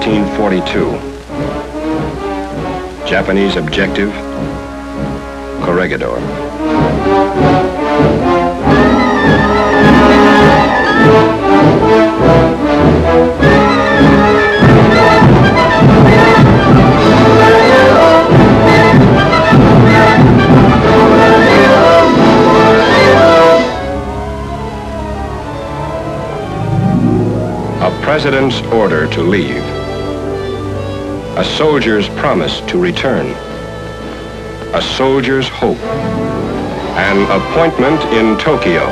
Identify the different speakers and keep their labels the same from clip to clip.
Speaker 1: 1942. Japanese objective, Corregidor. A president's order to leave. A soldier's promise to return. A soldier's hope. An appointment in Tokyo.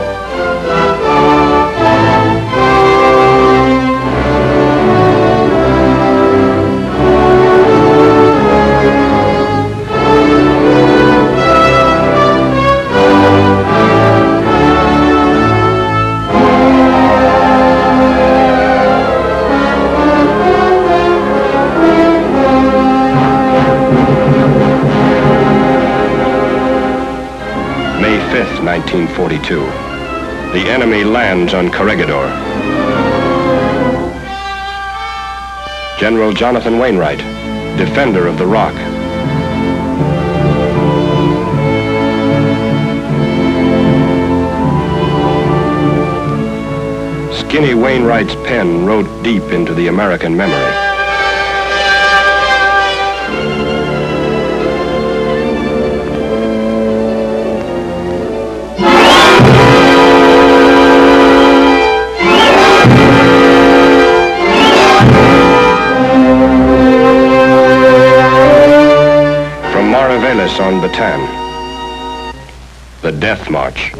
Speaker 1: May 5th, 1942. The enemy lands on Corregidor. General Jonathan Wainwright, defender of the Rock. Skinny Wainwright's pen wrote deep into the American memory. On Bataan, the Death March.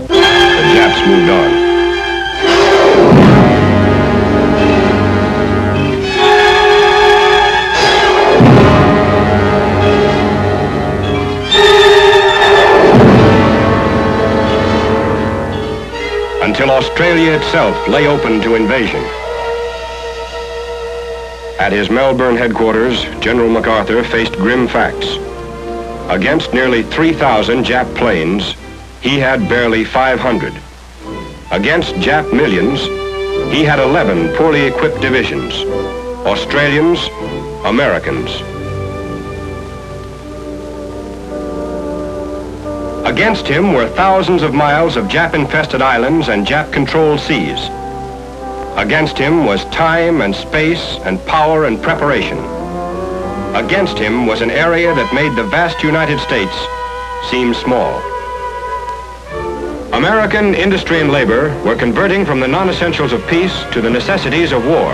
Speaker 1: The Japs moved on. Until Australia itself lay open to invasion. At his Melbourne headquarters, General MacArthur faced grim facts. Against nearly 3,000 Jap planes, he had barely 500. Against Jap millions, he had 11 poorly equipped divisions. Australians, Americans. Against him were thousands of miles of Jap-infested islands and Jap-controlled seas. Against him was time and space and power and preparation. Against him was an area that made the vast United States seem small. American industry and labor were converting from the non-essentials of peace to the necessities of war.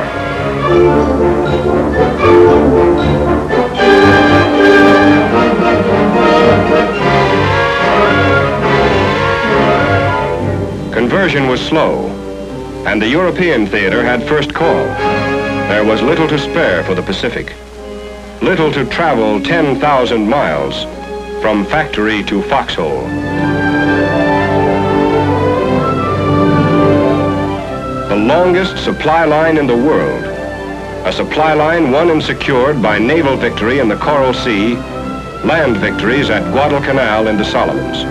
Speaker 1: Conversion was slow, and the European theater had first call. There was little to spare for the Pacific, little to travel 10,000 miles from factory to foxhole. The longest supply line in the world, a supply line won and secured by naval victory in the Coral Sea, land victories at Guadalcanal and the Solomons.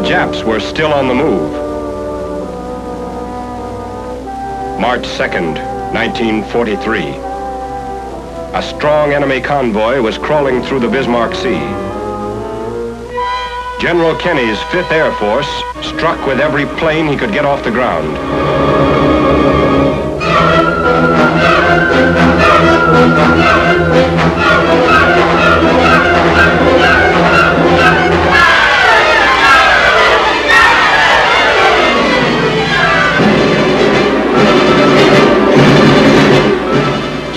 Speaker 1: Japs were still on the move. March 2nd, 1943. A strong enemy convoy was crawling through the Bismarck Sea. General Kenny's 5th Air Force struck with every plane he could get off the ground.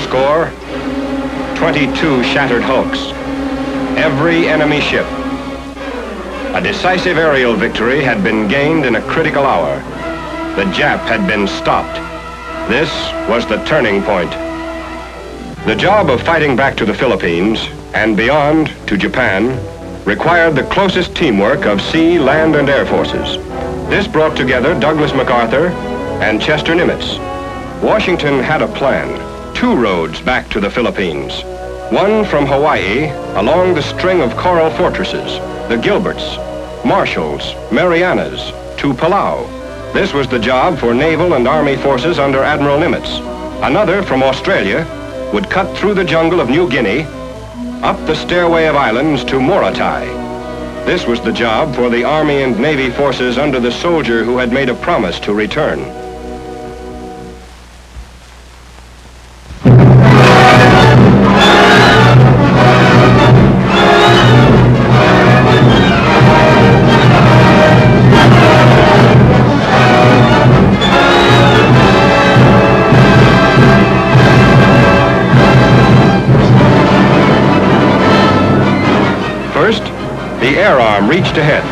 Speaker 1: Score, 22 shattered hulks, every enemy ship. A decisive aerial victory had been gained in a critical hour. The Jap had been stopped. This was the turning point. The job of fighting back to the Philippines and beyond to Japan required the closest teamwork of sea, land, and air forces. This brought together Douglas MacArthur and Chester Nimitz. Washington had a plan, 2 roads back to the Philippines. One from Hawaii along the string of coral fortresses, the Gilberts, Marshalls, Marianas, to Palau. This was the job for naval and army forces under Admiral Nimitz. Another from Australia would cut through the jungle of New Guinea, up the stairway of islands to Morotai. This was the job for the Army and Navy forces under the soldier who had made a promise to return. First, the air arm reached ahead.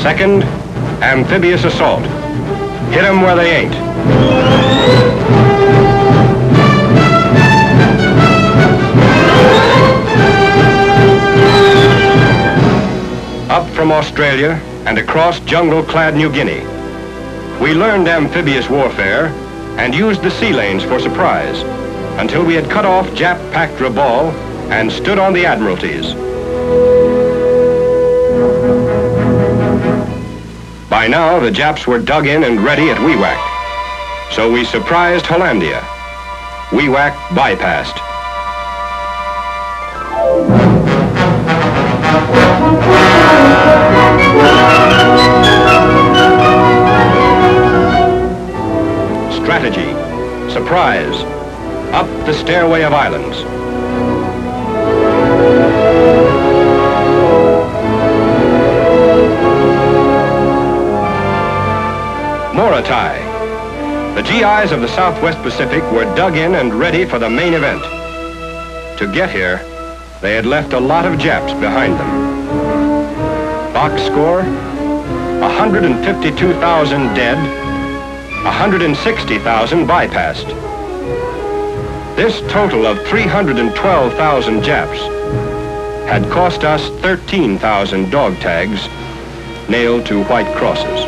Speaker 1: Second, amphibious assault. Hit 'em where they ain't. Up from Australia and across jungle-clad New Guinea. We learned amphibious warfare and used the sea lanes for surprise until we had cut off Jap-packed Rabaul and stood on the Admiralties. By now, the Japs were dug in and ready at Wewak. So we surprised Hollandia. Wewak bypassed. Strategy, surprise, up the stairway of islands. Morotai. The GIs of the Southwest Pacific were dug in and ready for the main event. To get here, they had left a lot of Japs behind them. Box score, 152,000 dead, 160,000 bypassed. This total of 312,000 Japs had cost us 13,000 dog tags nailed to white crosses.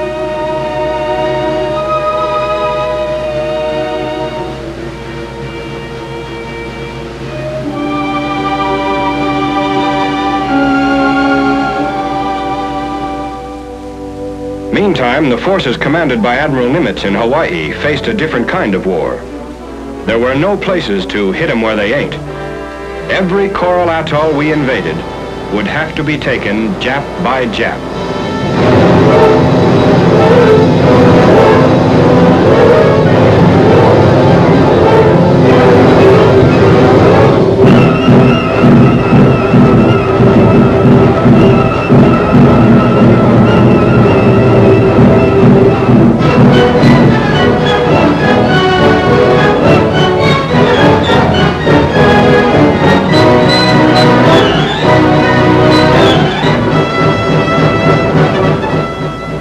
Speaker 1: Meantime, the forces commanded by Admiral Nimitz in Hawaii faced a different kind of war. There were no places to hit 'em where they ain't. Every coral atoll we invaded would have to be taken Jap by Jap.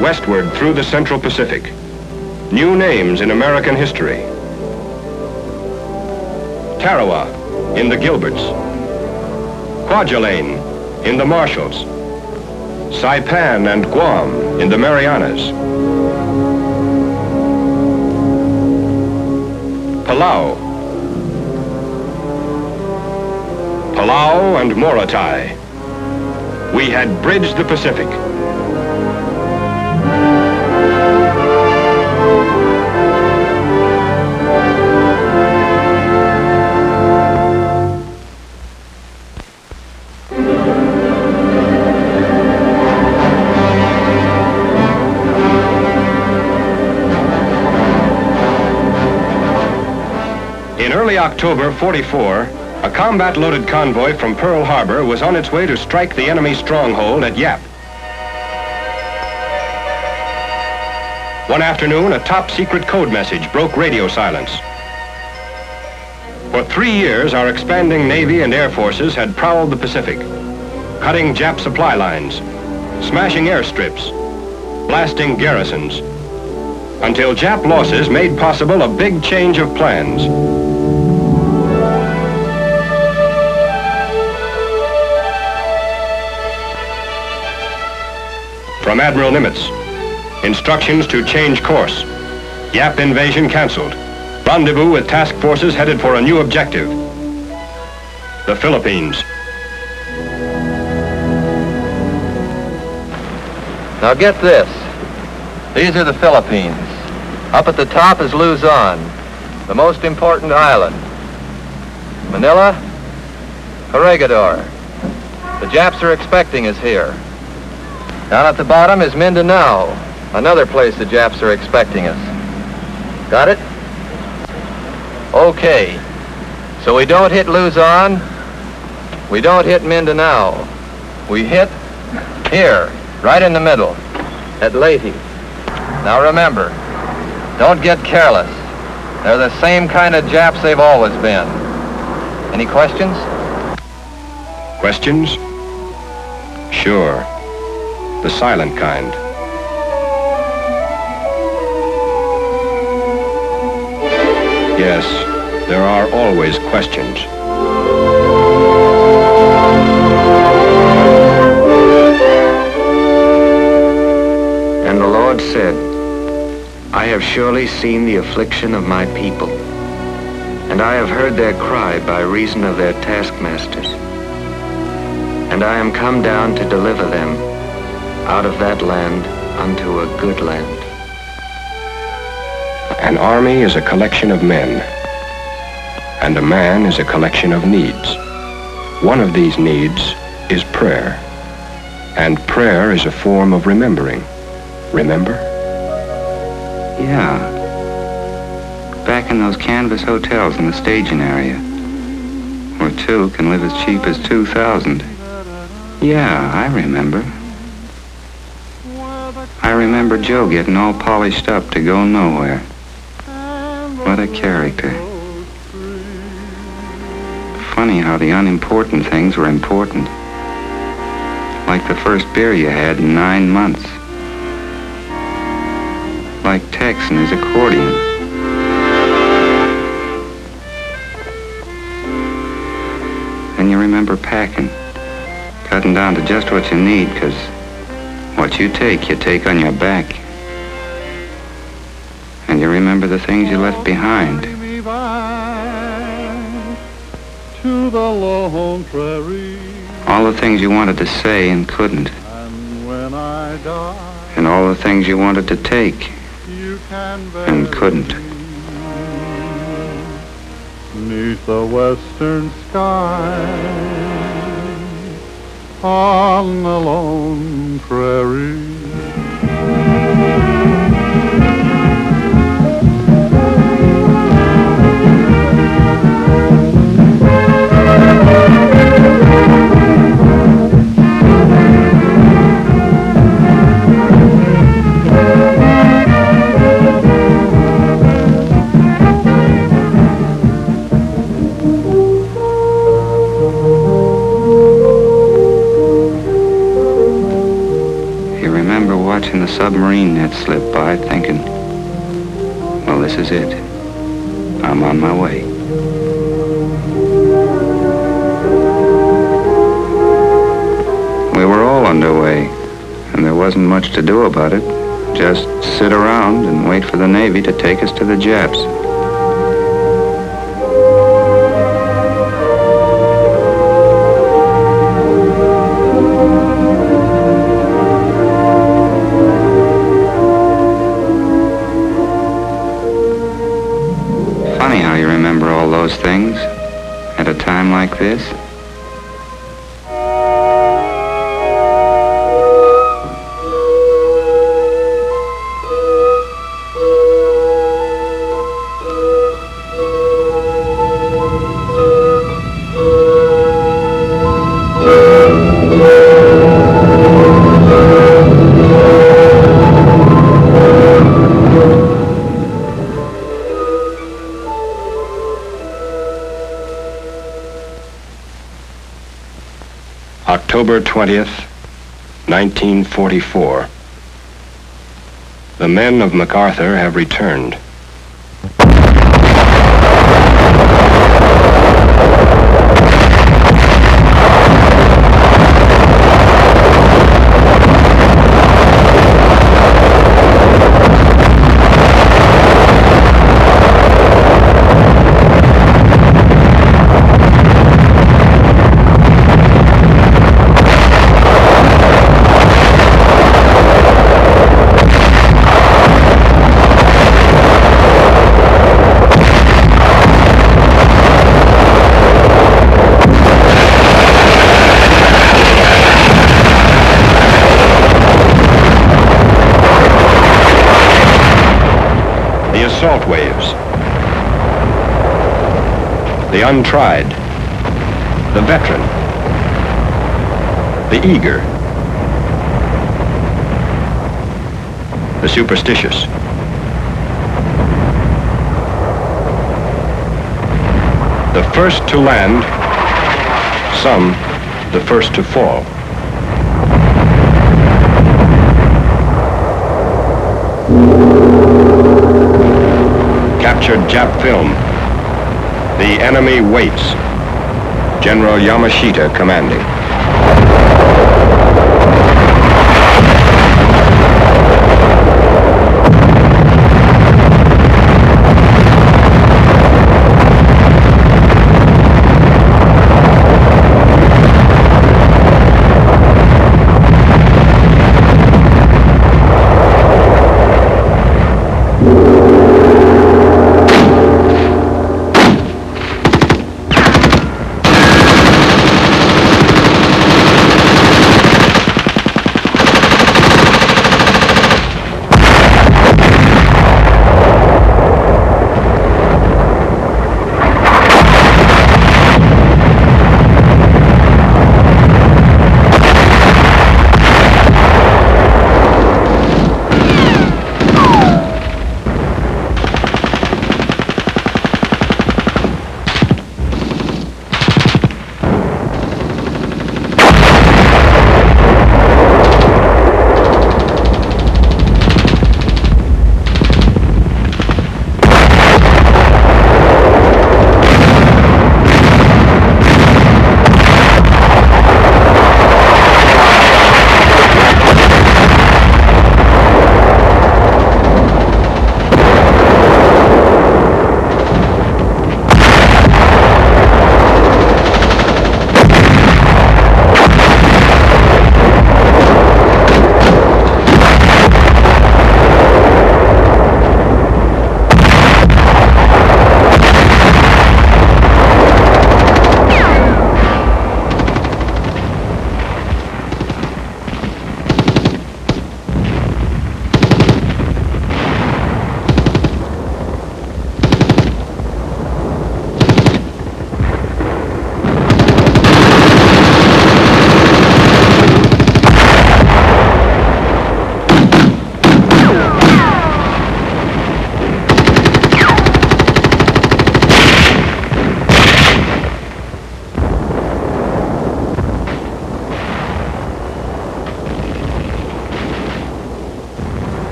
Speaker 1: Westward through the Central Pacific. New names in American history. Tarawa in the Gilberts. Kwajalein in the Marshalls. Saipan and Guam in the Marianas. Palau. Palau and Morotai. We had bridged the Pacific. In early October '44, a combat-loaded convoy from Pearl Harbor was on its way to strike the enemy stronghold at Yap. One afternoon, a top-secret code message broke radio silence. For 3 years, our expanding Navy and Air Forces had prowled the Pacific, cutting Jap supply lines, smashing airstrips, blasting garrisons, until Jap losses made possible a big change of plans. From Admiral Nimitz, instructions to change course. Yap invasion canceled. Rendezvous with task forces headed for a new objective. The Philippines.
Speaker 2: Now get this. These are the Philippines. Up at the top is Luzon, the most important island. Manila, Corregidor. The Japs are expecting us here. Down at the bottom is Mindanao, another place the Japs are expecting us. Got it? Okay. So we don't hit Luzon, we don't hit Mindanao. We hit here, right in the middle, at Leyte. Now remember, don't get careless. They're the same kind of Japs they've always been. Any questions?
Speaker 1: Questions? Sure. The silent kind. Yes, there are always questions.
Speaker 3: And the Lord said, I have surely seen the affliction of my people, and I have heard their cry by reason of their taskmasters. And I am come down to deliver them out of that land unto a good land.
Speaker 1: An army is a collection of men, and a man is a collection of needs. One of these needs is prayer, and prayer is a form of remembering. Remember?
Speaker 4: Yeah. Back in those canvas hotels in the staging area, where two can live as cheap as 2,000. Yeah, I remember. I remember Joe getting all polished up to go nowhere. What a character. Funny how the unimportant things were important. Like the first beer you had in 9 months. Like Tex and his accordion. And you remember packing. Cutting down to just what you need, 'cause what you take on your back. And you remember the things you left behind.
Speaker 5: To the lone prairie.
Speaker 4: All the things you wanted to say and couldn't.
Speaker 5: And when I die,
Speaker 4: And all the things you wanted to take
Speaker 5: you can
Speaker 4: and couldn't.
Speaker 5: Neath the western sky, on the lone prairie.
Speaker 4: Watching the submarine net slip by, thinking, well, this is it. I'm on my way. We were all underway, and there wasn't much to do about it. Just sit around and wait for the Navy to take us to the Japs. Funny how you remember all those things at a time like this.
Speaker 1: October 20th, 1944. The men of MacArthur have returned. The assault waves, the untried, the veteran, the eager, the superstitious. The first to land, some the first to fall. Captured Jap film. The enemy waits. General Yamashita commanding.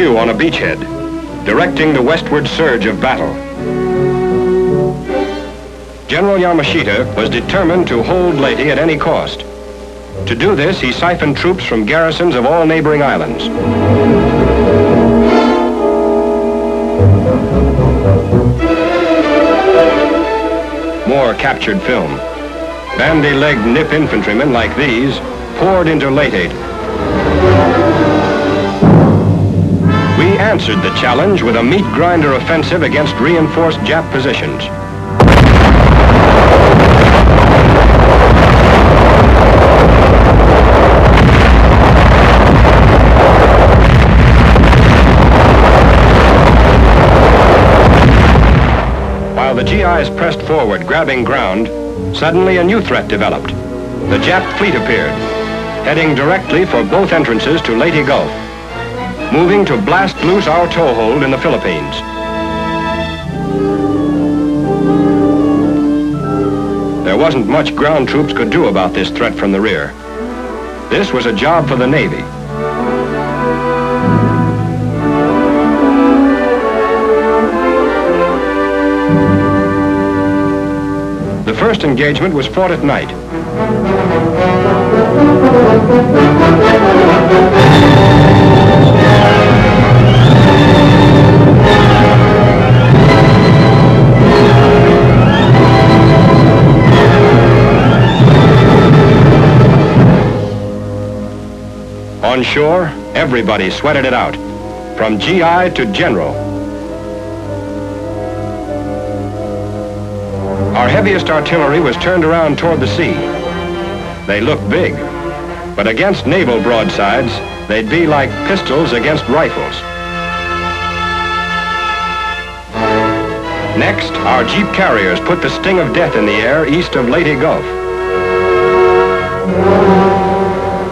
Speaker 1: HQ on a beachhead, directing the westward surge of battle. General Yamashita was determined to hold Leyte at any cost. To do this, he siphoned troops from garrisons of all neighboring islands. More captured film. Bandy-legged nip infantrymen like these poured into Leyte. We answered the challenge with a meat grinder offensive against reinforced Jap positions. While the GIs pressed forward, grabbing ground, suddenly a new threat developed. The Jap fleet appeared, heading directly for both entrances to Leyte Gulf, moving to blast loose our toehold in the Philippines. There wasn't much ground troops could do about this threat from the rear. This was a job for the Navy. The first engagement was fought at night. On shore, everybody sweated it out, from GI to general. Our heaviest artillery was turned around toward the sea. They looked big, but against naval broadsides, they'd be like pistols against rifles. Next, our jeep carriers put the sting of death in the air east of Leyte Gulf.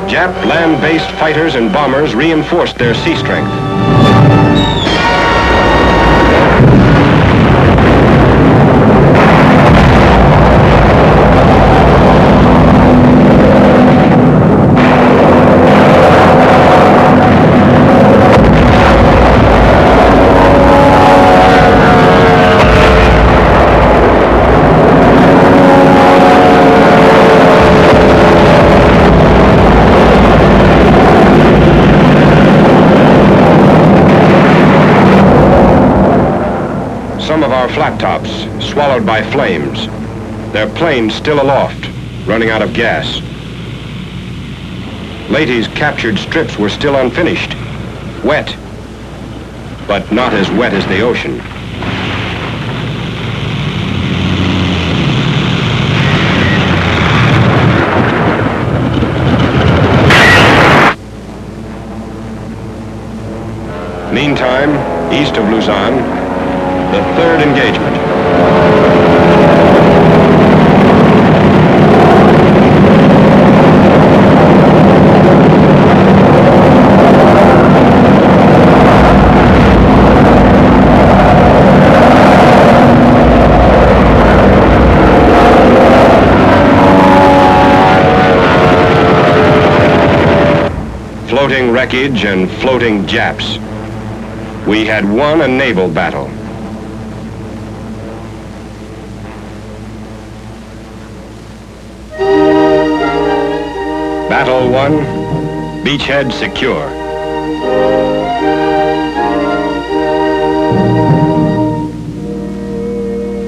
Speaker 1: Jap land-based fighters and bombers reinforced their sea strength. Some of our flat tops swallowed by flames, their planes still aloft, running out of gas. Leyte's captured strips were still unfinished, wet, but not as wet as the ocean. Meantime, east of Luzon, the third engagement. Floating wreckage and floating Japs. We had won a naval battle. Battle won, beachhead secure.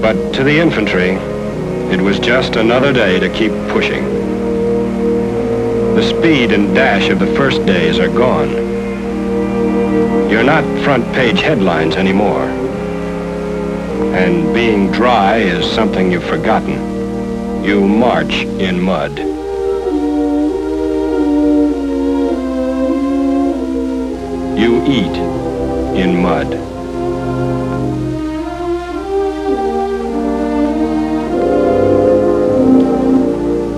Speaker 1: But to the infantry, it was just another day to keep pushing. The speed and dash of the first days are gone. You're not front page headlines anymore. And being dry is something you've forgotten. You march in mud. You eat in mud.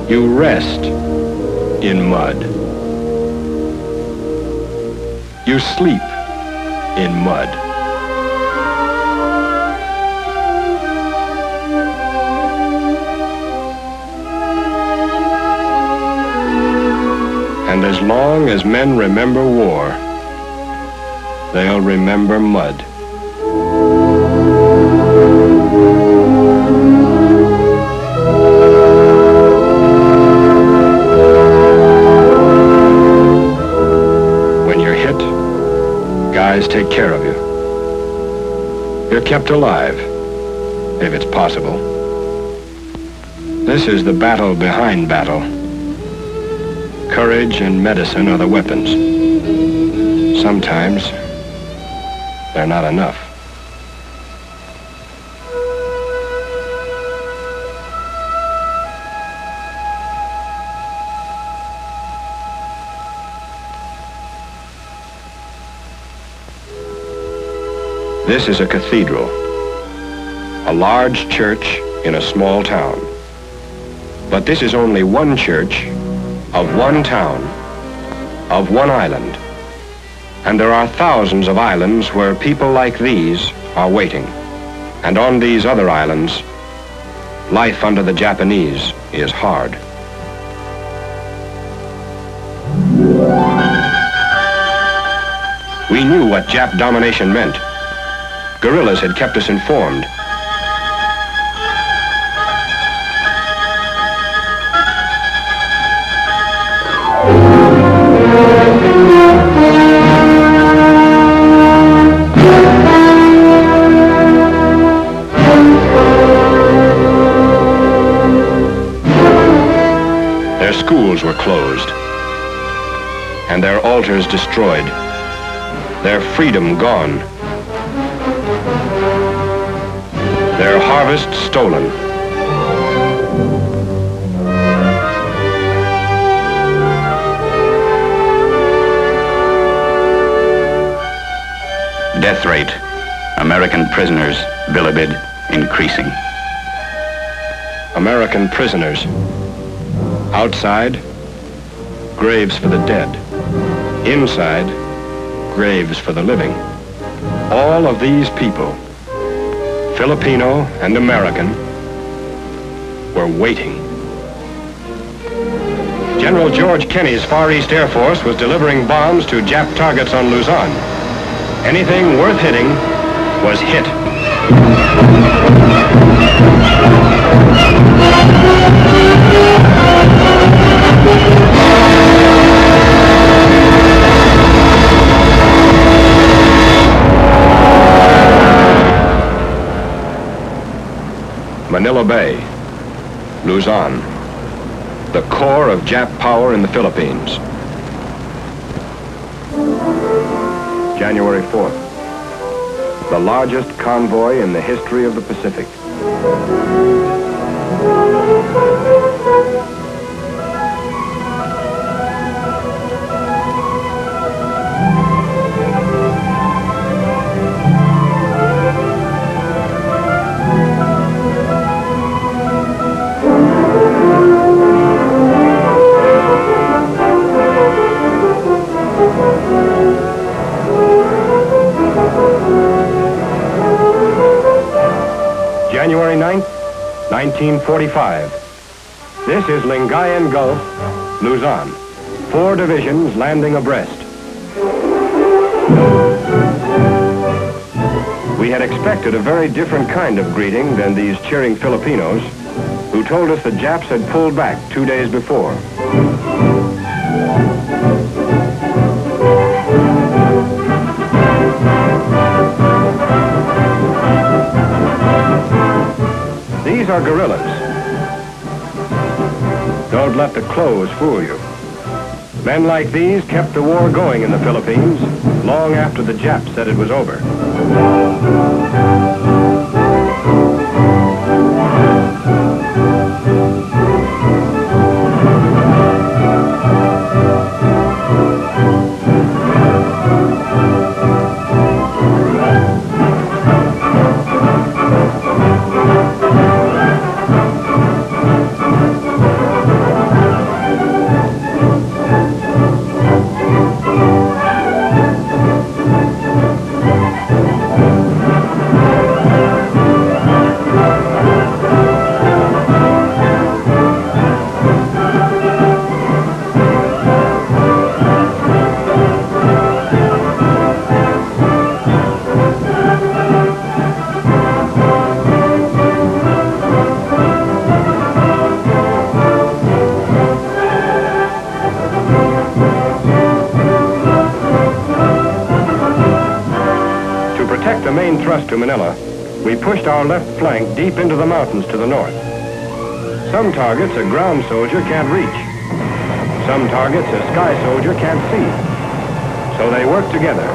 Speaker 1: You rest in mud. You sleep in mud. And as long as men remember war, they'll remember mud. When you're hit, guys take care of you. You're kept alive, if it's possible. This is the battle behind battle. Courage and medicine are the weapons. Sometimes they're not enough. This is a cathedral, a large church in a small town. But this is only one church of one town, of one island. And there are thousands of islands where people like these are waiting. And on these other islands, life under the Japanese is hard. We knew what Jap domination meant. Guerrillas had kept us informed. Their schools were closed, and their altars destroyed, their freedom gone. Their harvest stolen.
Speaker 4: Death rate. American prisoners, bilibid, increasing.
Speaker 1: American prisoners. Outside, graves for the dead. Inside, graves for the living. All of these people, Filipino and American, were waiting. General George Kenney's Far East Air Force was delivering bombs to Jap targets on Luzon. Anything worth hitting was hit. Manila Bay, Luzon, the core of Jap power in the Philippines. January 4th, the largest convoy in the history of the Pacific. January 9th, 1945. This is Lingayen Gulf, Luzon. 4 divisions landing abreast. We had expected a very different kind of greeting than these cheering Filipinos who told us the Japs had pulled back 2 days before. These are guerrillas. Don't let the clothes fool you. Men like these kept the war going in the Philippines long after the Japs said it was over. to Manila, we pushed our left flank deep into the mountains to the north. Some targets a ground soldier can't reach. Some targets a sky soldier can't see. So they work together.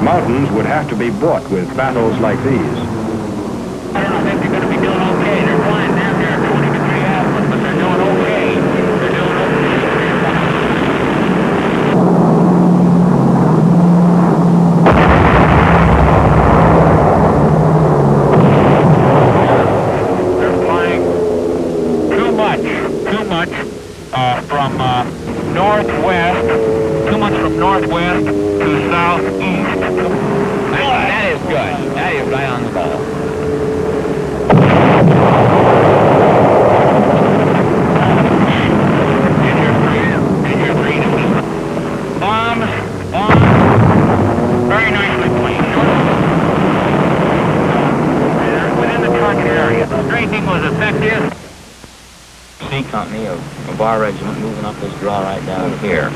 Speaker 1: Mountains would have to be bought with battles like these.
Speaker 6: I think they're going to be doing okay. They're flying down there at 20 degree azimuth, but they're doing okay. They're doing okay. They're flying too much from northwest, too much from northwest to southeast. That is good. That is right on the ball. Bombs, very nicely placed. Within the target area. The straafing was effective.
Speaker 7: C Company of our regiment moving up this draw right down here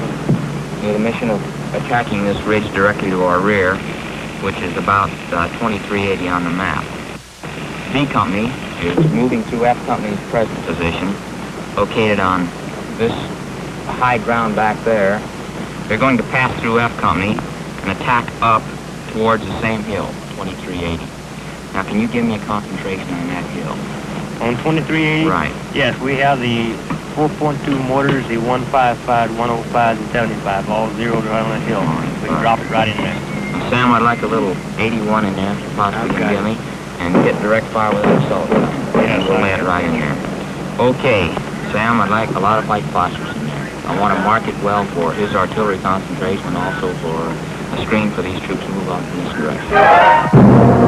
Speaker 7: with a mission of attacking this ridge directly to our rear, which is about 2380 on the map. B Company is moving through F Company's present position, located on this high ground back there. They're going to pass through F Company and attack up towards the same hill, 2380. Now, can you give me a concentration on that hill?
Speaker 8: On 2380?
Speaker 7: Right.
Speaker 8: Yes, we have the 4.2 mortars, the 155, 105, and 75, all zeroed right on the hill. We can drop it right in there.
Speaker 7: Sam, I'd like a little 81 in there, if you possibly can give me, and get direct fire with an assault gun.
Speaker 8: Yes,
Speaker 7: We'll lay it right in there. Okay, Sam, I'd like a lot of white phosphorus in there. I want to mark it well for his artillery concentration and also for a screen for these troops to move on in this direction.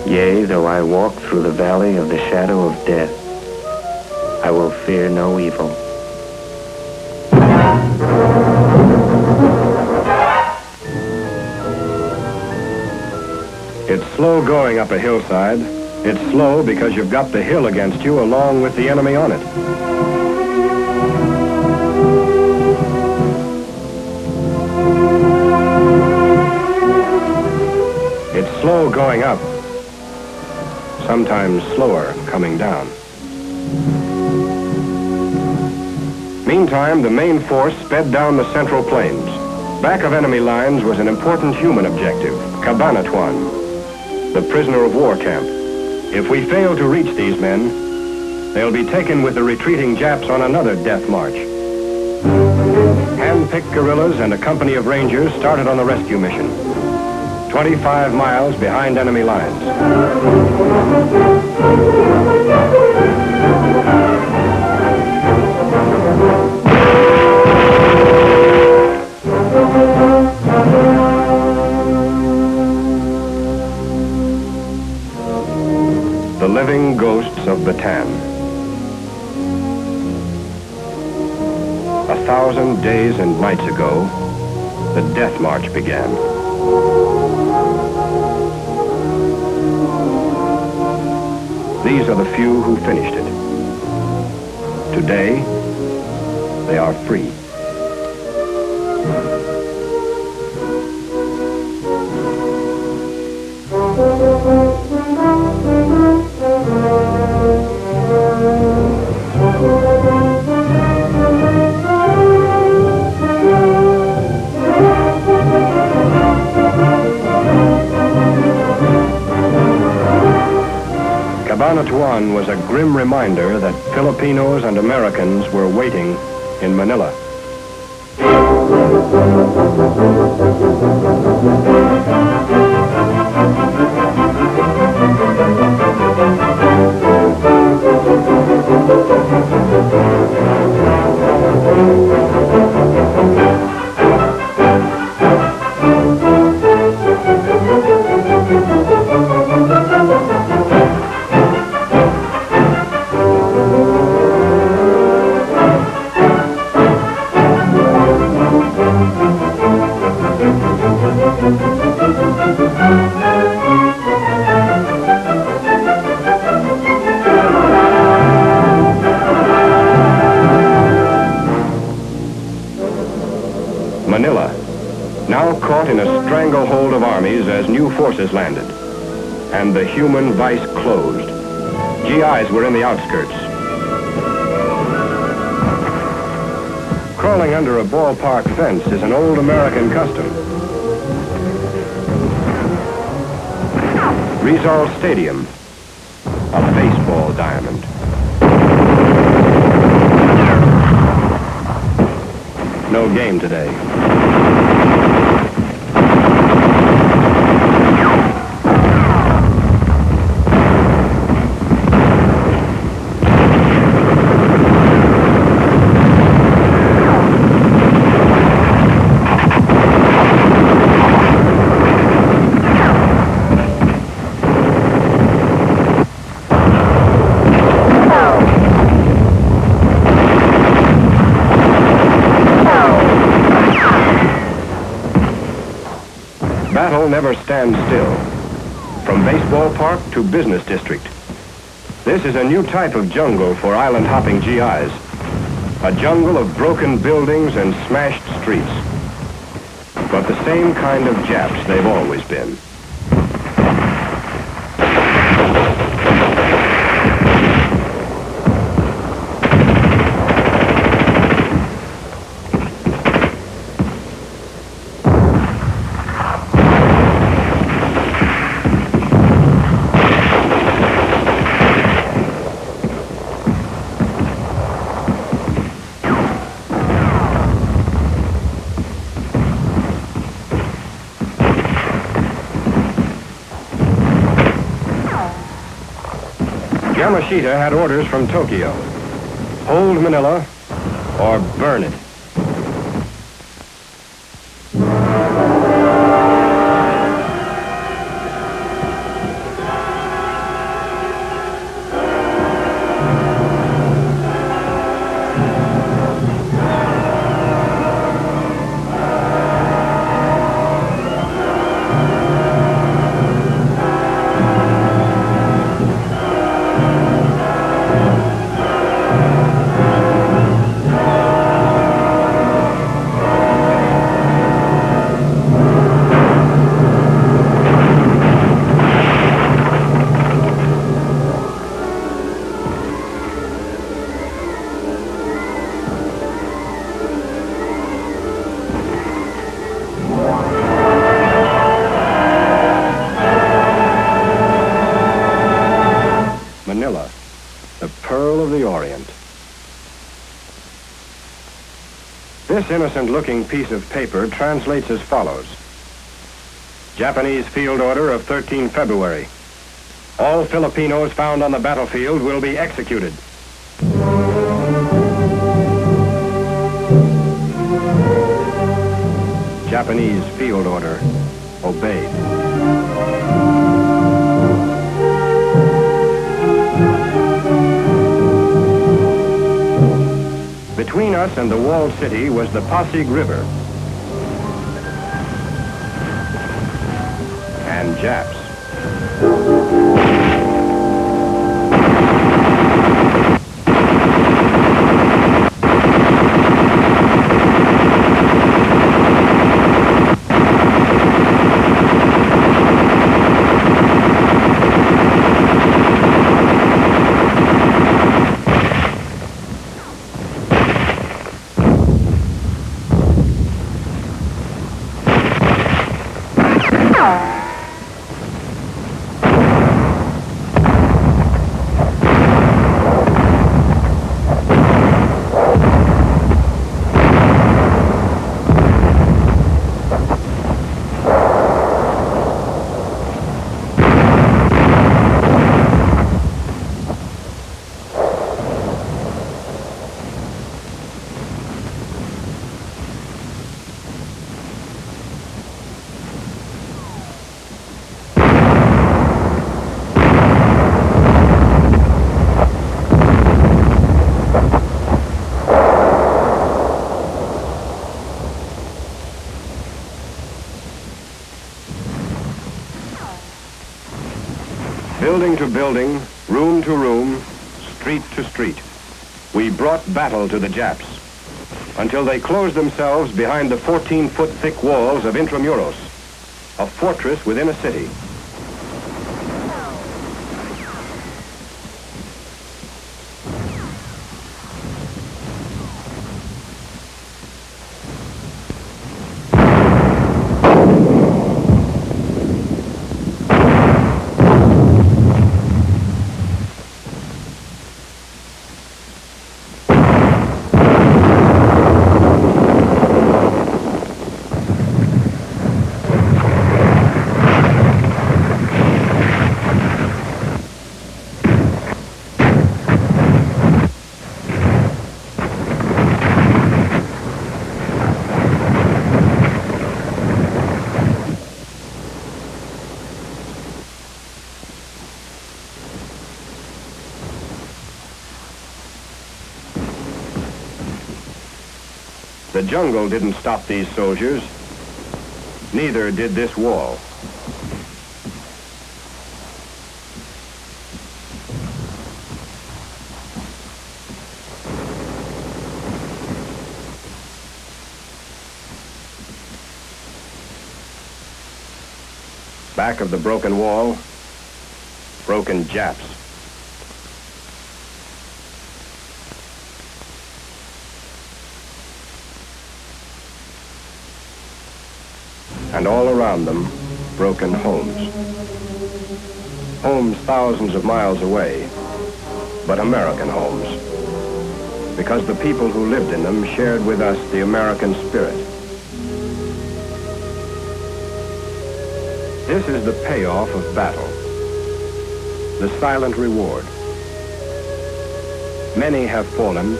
Speaker 3: Yea, though I walk through the valley of the shadow of death, I will fear no evil.
Speaker 1: It's slow going up a hillside. It's slow because you've got the hill against you along with the enemy on it. It's slow going up, sometimes slower coming down. Meantime, the main force sped down the Central Plains. Back of enemy lines was an important human objective, Cabanatuan, the prisoner of war camp. If we fail to reach these men, they'll be taken with the retreating Japs on another death march. Hand-picked guerrillas and a company of rangers started on the rescue mission, 25 miles behind enemy lines. The living ghosts of Bataan. 1,000 days and nights ago, the death march began. These are the few who finished it. Today, they are free. Cabanatuan was a grim reminder that Filipinos and Americans were waiting in Manila. caught in a stranglehold of armies as new forces landed, and the human vice closed. GIs were in the outskirts. Crawling under a ballpark fence is an old American custom. Rizal Stadium, a baseball diamond. No game today. Battle never stands still. From baseball park to business district. This is a new type of jungle for island-hopping GIs. A jungle of broken buildings and smashed streets. But the same kind of Japs they've always been. Yamashita had orders from Tokyo. Hold Manila or burn it. Manila, the pearl of the Orient. This innocent-looking piece of paper translates as follows. Japanese field order of 13 February. All Filipinos found on the battlefield will be executed. Japanese field order obeyed. Between us and the walled city was the Pasig River. And Japs. Building to building, room to room, street to street, we brought battle to the Japs. until they closed themselves behind the 14-foot thick walls of Intramuros, a fortress within a city. The jungle didn't stop these soldiers. Neither did this wall. Back of the broken wall, broken Japs. And all around them, broken homes. Homes thousands of miles away, but American homes. Because the people who lived in them shared with us the American spirit. This is the payoff of battle, the silent reward. Many have fallen,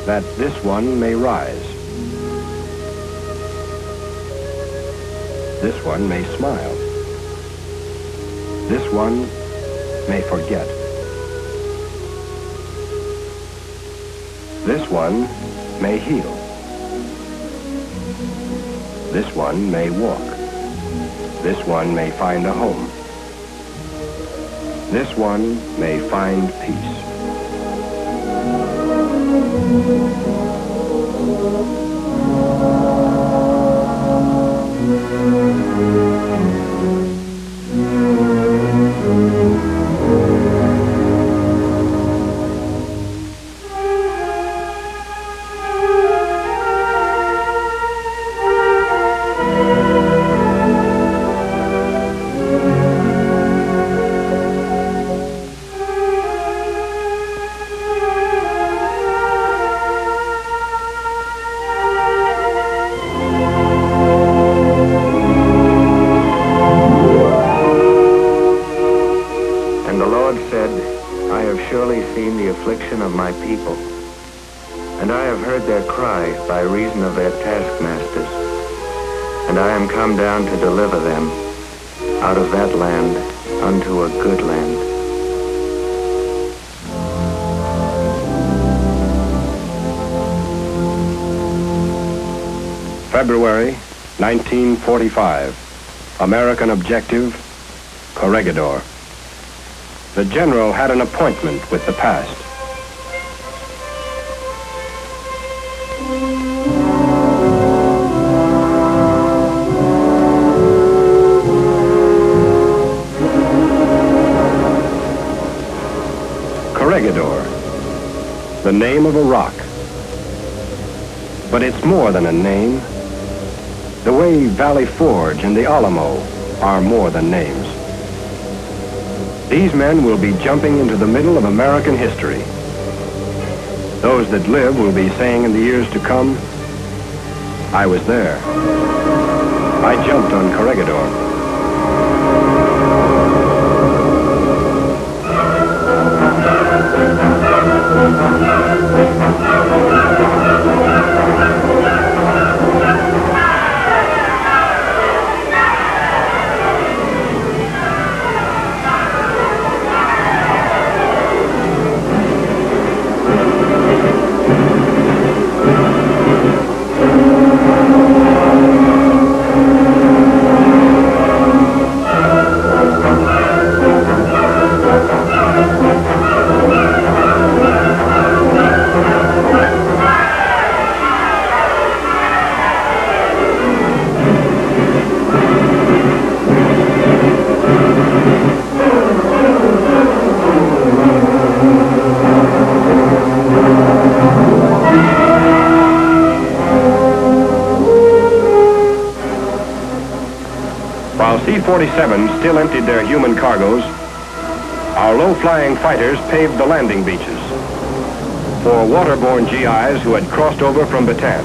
Speaker 1: that this one may rise. This one may smile. This one may forget. This one may heal. This one may walk. This one may find a home. This one may find peace. Of my people, and I have heard their cry by reason of their taskmasters, and I am come down to deliver them out of that land unto a good land. February 1945, American objective, Corregidor. The general had an appointment with the past. Corregidor, the name of a rock. But it's more than a name. The way Valley Forge and the Alamo are more than names. These men will be jumping into the middle of American history. Those that live will be saying in the years to come, I was there. I jumped on Corregidor. B-47s still emptied their human cargoes, our low-flying fighters paved the landing beaches for waterborne GIs who had crossed over from Bataan.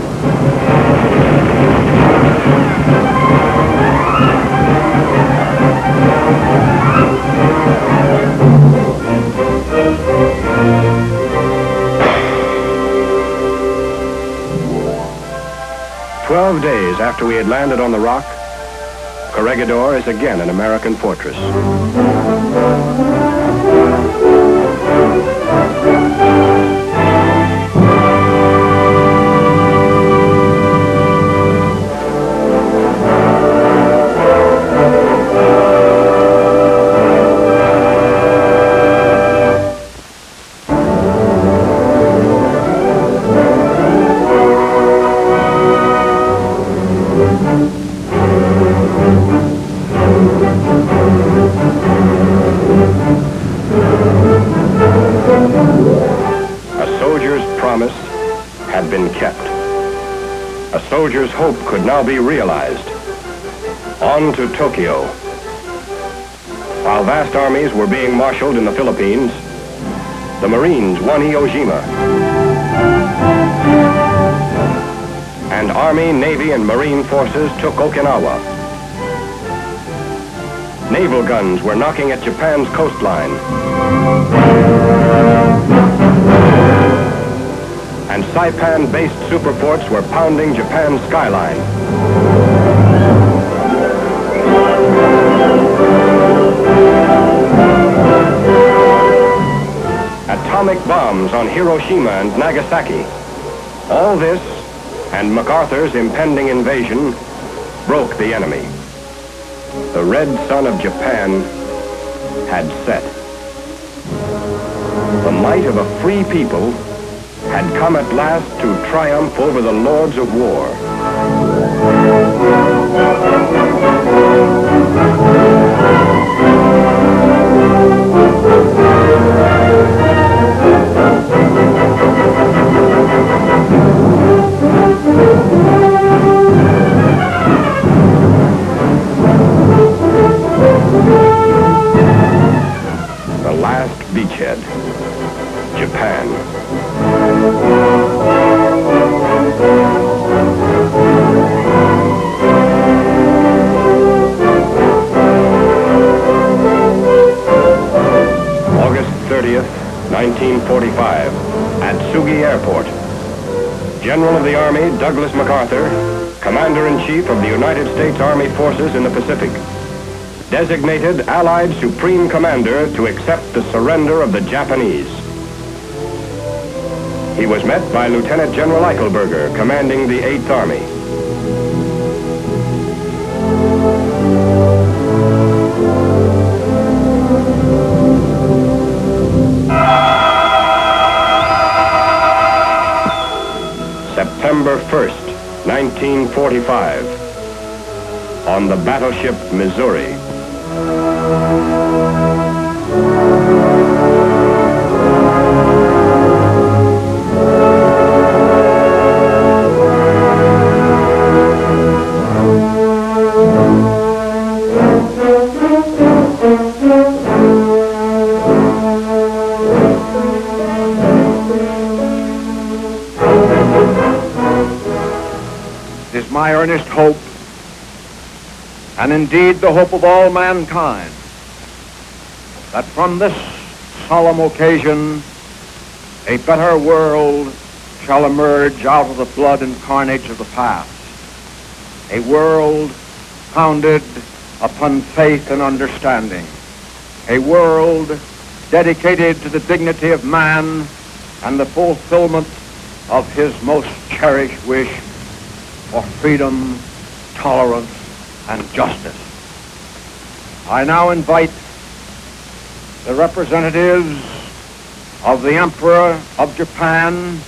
Speaker 1: "12 days after we had landed on the rock, Corregidor is again an American fortress. Had been kept. A soldier's hope could now be realized. On to Tokyo. While vast armies were being marshaled in the Philippines, the Marines won Iwo Jima. And Army, Navy, and Marine forces took Okinawa. Naval guns were knocking at Japan's coastline. And Saipan-based superforts were pounding Japan's skyline. Atomic bombs on Hiroshima and Nagasaki. All this, and MacArthur's impending invasion, broke the enemy. The red sun of Japan had set. The might of a free people had come at last to triumph over the lords of war. The last beachhead, Japan. August 30th, 1945, at Sugi Airport. General of the Army Douglas MacArthur, Commander-in-Chief of the United States Army Forces in the Pacific, designated Allied Supreme Commander to accept the surrender of the Japanese. He was met by Lieutenant General Eichelberger, commanding the 8th Army. September 1st, 1945, on the battleship Missouri.
Speaker 9: It is my earnest hope, and indeed the hope of all mankind, that from this solemn occasion a better world shall emerge out of the blood and carnage of the past. A world founded upon faith and understanding. A world dedicated to the dignity of man and the fulfillment of his most cherished wish for freedom, tolerance, and justice. I now invite the representatives of the Emperor of Japan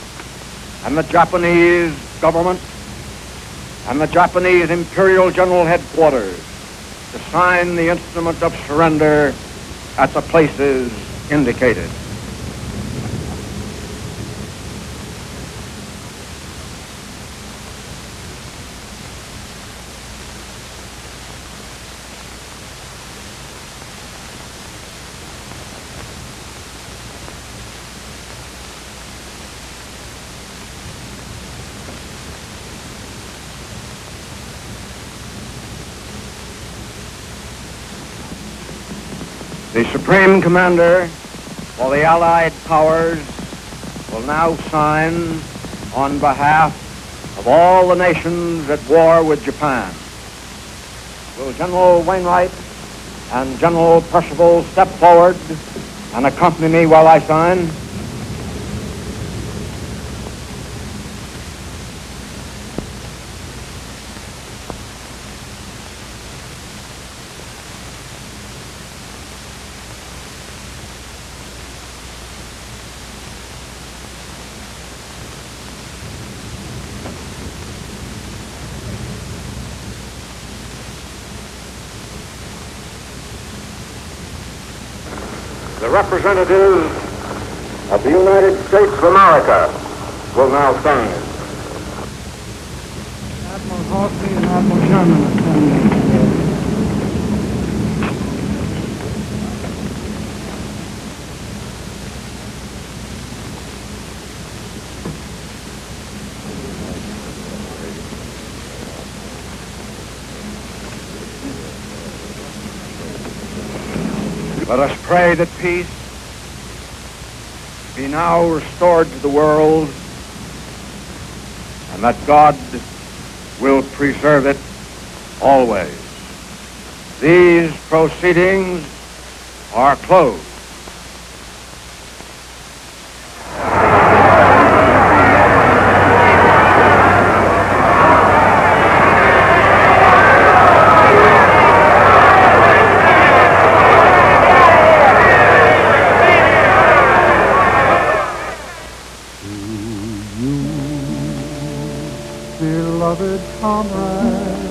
Speaker 9: and the Japanese government and the Japanese Imperial General Headquarters to sign the instrument of surrender at the places indicated. The Supreme Commander for the Allied powers will now sign on behalf of all the nations at war with Japan. Will General Wainwright and General Percival step forward and accompany me while I sign? The representatives of the United States of America will now sign.
Speaker 5: Admiral Halsey and Admiral Sherman are standing.
Speaker 9: Let us pray that peace be now restored to the world and that God will preserve it always. These proceedings are closed.
Speaker 5: Beloved comrade,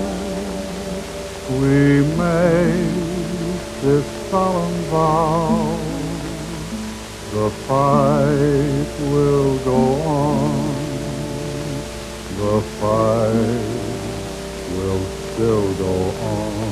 Speaker 5: we make this solemn vow. The fight will go on. The fight will still go on.